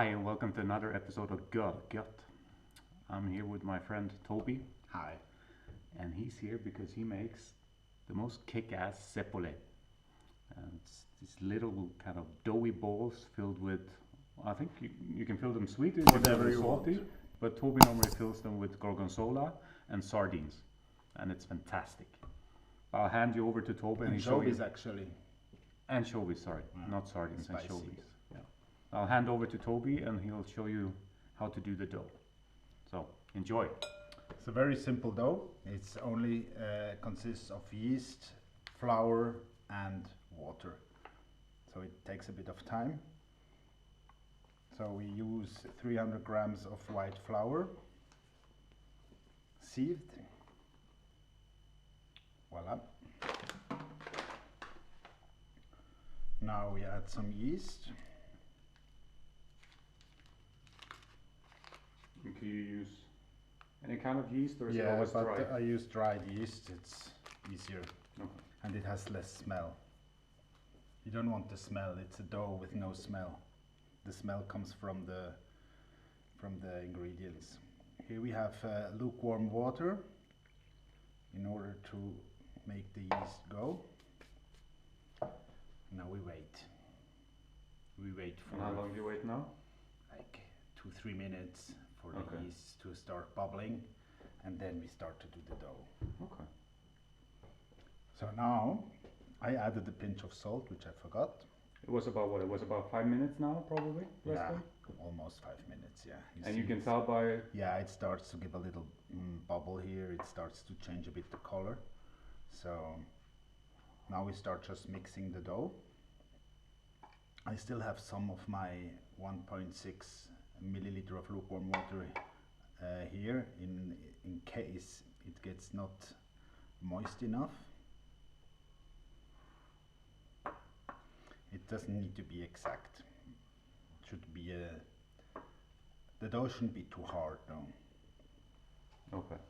Hi, and welcome to another episode of Görgött. I'm here with my friend Tobi. Hi. And he's here because he makes the most kick-ass Zeppole. It's these little kind of doughy balls filled with, I think you can fill them sweet, you can fill Whatever them you salty, want. but Tobi normally fills them with gorgonzola and sardines, and it's fantastic. I'll hand you over to Tobi and he'll show you. Anchovies actually. Anchovies, sorry, Yeah, not sardines, spicy. anchovies. Yeah. I'll hand over to Tobi and he'll show you how to do the dough. So enjoy. It's a very simple dough. It's only consists of yeast, flour and water. So it takes a bit of time. So we use 300 grams of white flour, sieved. Voila. Now we add some yeast. Can you use any kind of yeast or is it Yeah, always but dry? I use dried yeast. It's easier. Okay. And it has less smell. You don't want the smell. It's a dough with no smell. The smell comes from the ingredients. Here we have lukewarm water in order to make the yeast go. Now we wait. We wait for And how long do you wait now? like 2-3 minutes for the Okay. yeast to start bubbling, and then we start to do the dough. Okay. So now I added a pinch of salt, which I forgot. It was about what? It was about 5 minutes now, probably. Yeah, resting? almost 5 minutes. Yeah. And see you can it's- tell by. Yeah, it starts to give a little bubble here. It starts to change a bit the color. So now we start just mixing the dough. I still have some of my 1.6 milliliter of lukewarm water here in case it gets not moist enough. It doesn't need to be exact. It should be the dough shouldn't be too hard though. Okay.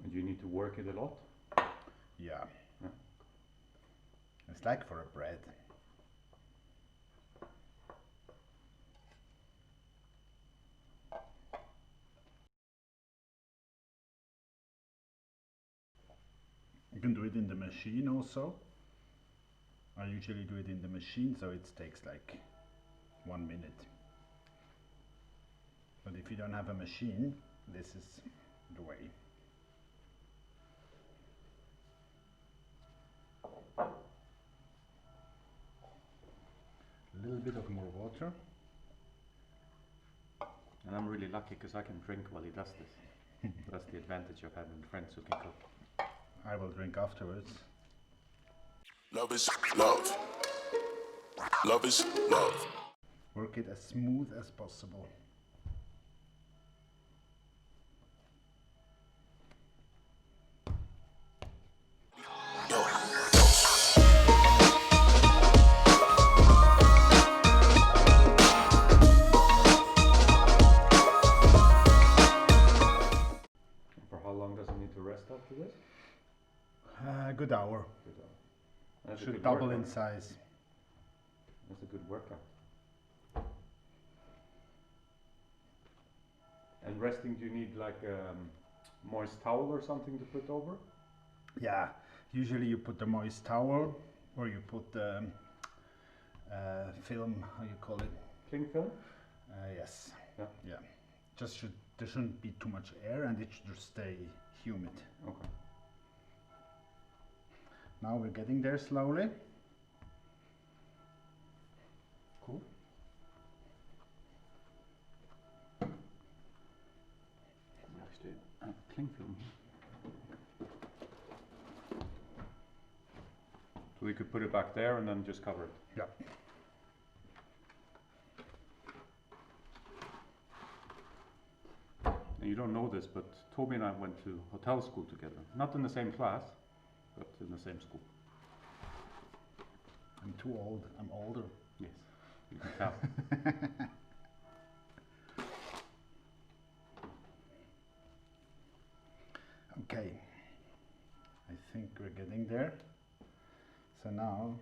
And you need to work it a lot? Yeah. Yeah. It's like for a bread. You can do it in the machine also. I usually do it in the machine, so it takes like 1 minute. But if you don't have a machine, this is the way. A little bit of more water. And I'm really lucky because I can drink while he does this. That's the advantage of having friends who can cook. I will drink afterwards. Love is love. Love is love. Work it as smooth as possible. Yo. For how long does it need to rest after this? A good hour. Good hour. That's a Should good double workout. in size. That's a good workout. And resting, do you need like a moist towel or something to put over? Yeah, usually you put the moist towel or you put the film, how you call it? Cling film? Yes. Yeah. Yeah. There shouldn't be too much air and it should just stay humid. Okay. Now we're getting there slowly. Cool. Actually, cling film. So we could put it back there and then just cover it. Yeah. And you don't know this, but Tobi and I went to hotel school together. Not in the same class, but in the same school. I'm too old. I'm older. Yes, you can tell. we're getting there. So now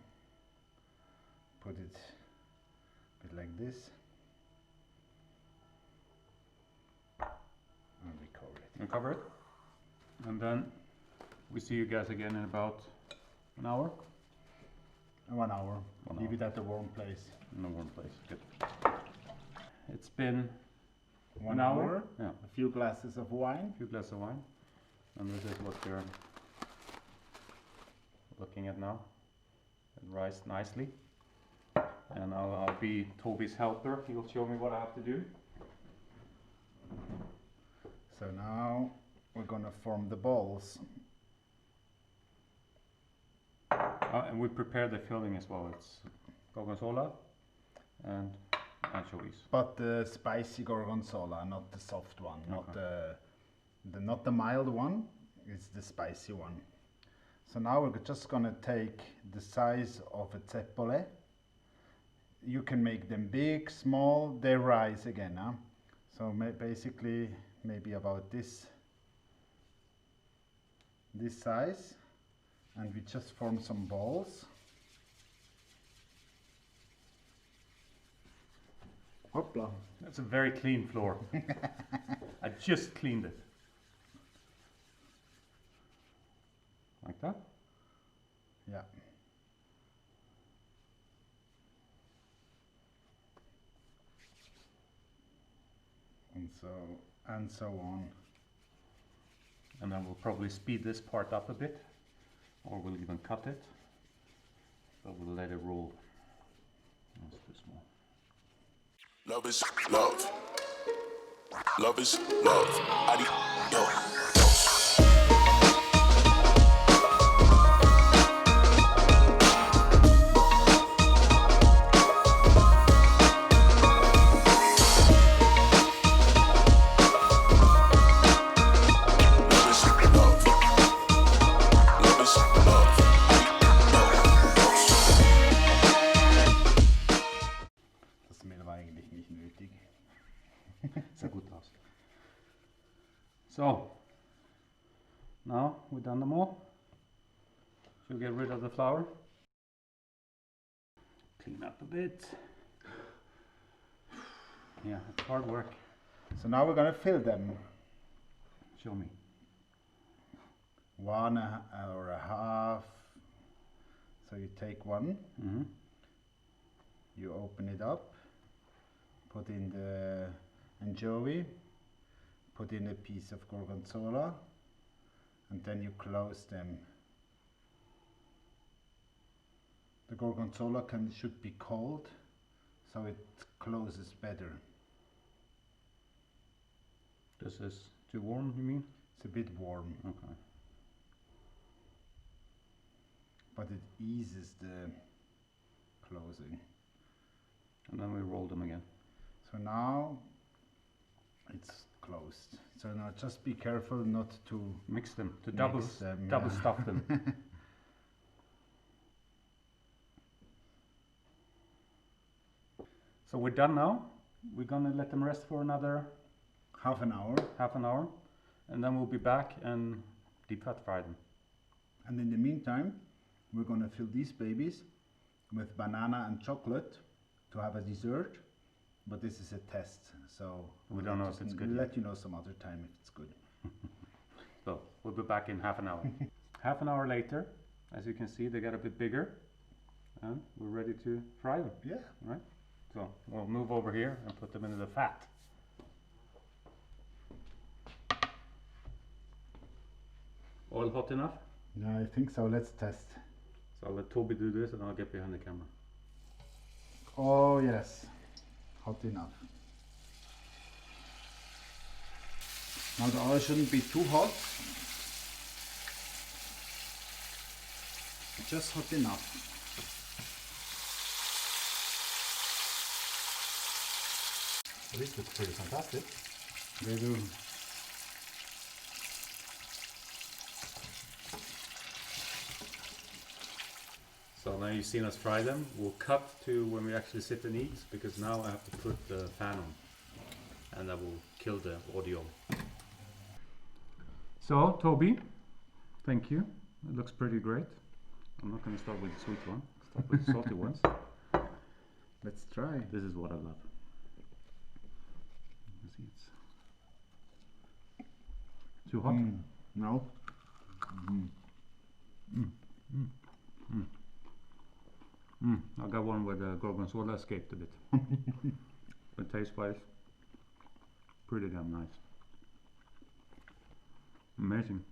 put it a bit like this and we cover it. And cover it. And then we see you guys again in about an hour. 1 hour. 1 Leave hour. it at a warm place. In a warm place. Good. It's been 1 an hour. hour. Yeah. A few glasses of wine. A few glasses of wine. And this is what you're looking at now. It rised nicely. And I'll be Tobi's helper. He'll show me what I have to do. So now we're gonna form the balls. And we prepare the filling as well. It's gorgonzola and anchovies. But the spicy gorgonzola, not the soft one, not Okay. not the mild one. It's the spicy one. So now we're just gonna take the size of a zeppole. You can make them big, small. They rise again, huh? So basically, maybe about this size, and we just form some balls. Hopla. That's a very clean floor. I just cleaned it. Like that? Yeah. And so on. And then we'll probably speed this part up a bit, or we'll even cut it, but we'll let it roll. That's too small. Love is love. Love is love. Adios. Das Mehl war eigentlich nicht nötig. Sah gut aus. So, now we've done them all. Should we get rid of the flour? Clean up a bit. Yeah, it's hard work. So now we're gonna fill them. Show me. 1 or a half. So you take one, Mm-hmm. you open it up, put in the anchovy, put in a piece of gorgonzola, and then you close them. The gorgonzola should be cold, so it closes better. This is too warm, you mean? It's a bit warm, Okay. but it eases the closing. And then we roll them again. So now it's closed. So now just be careful not to Mix them to mix them, double yeah. stuff them. So we're done now. We're gonna let them rest for another Half an hour. half an hour, and then we'll be back and deep fat fry them. And in the meantime, we're gonna fill these babies with banana and chocolate to have a dessert. But this is a test, so We don't know if it's good We'll yet. let you know some other time if it's good. So we'll be back in half an hour. Half an hour later, as you can see, they got a bit bigger, and we're ready to fry them. Yeah. So we'll move over here and put them into the fat. Oil hot enough? No, I think so. Let's test. So I'll let Toby do this and I'll get behind the camera. Oh yes, hot enough. Now the oil shouldn't be too hot. Just hot enough. This looks pretty fantastic. They do. So now you've seen us fry them. We'll cut to when we actually sit and eat, because now I have to put the fan on, and that will kill the audio. So Toby, thank you. It looks pretty great. I'm not going to start with the sweet one. Start with the salty ones. Let's try. This is what I love. You see, it's too hot. No. I got one where the gorgonzola escaped a bit. But taste-wise, pretty damn nice. Amazing.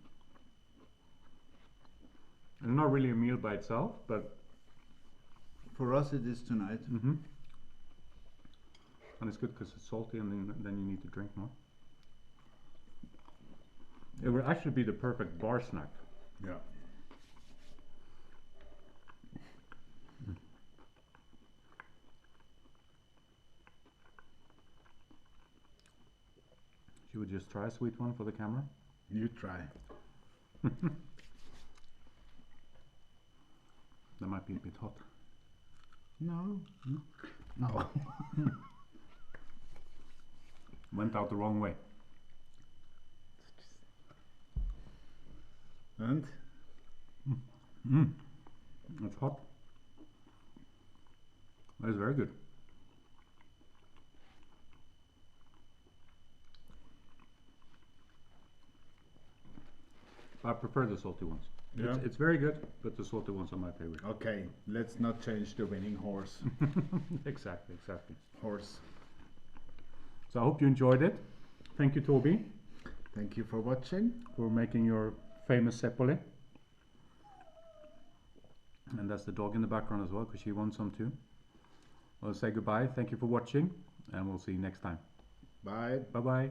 It's not really a meal by itself, but For us it is tonight. and it's good because it's salty, and then you need to drink more. It would actually be the perfect bar snack. Yeah. Should we just try a sweet one for the camera? You try. That might be a bit hot. No. No. Went out the wrong way. And It's hot. That's very good. I prefer the salty ones. Yeah. It's very good, but the salty ones are my favorite. okay, let's not change the winning horse. Exactly. Horse. So I hope you enjoyed it. Thank you, Tobi, Thank you for watching. for making your famous Zeppole. And that's the dog in the background as well, because she wants some too. We'll say goodbye. Thank you for watching, and we'll see you next time. Bye. Bye bye.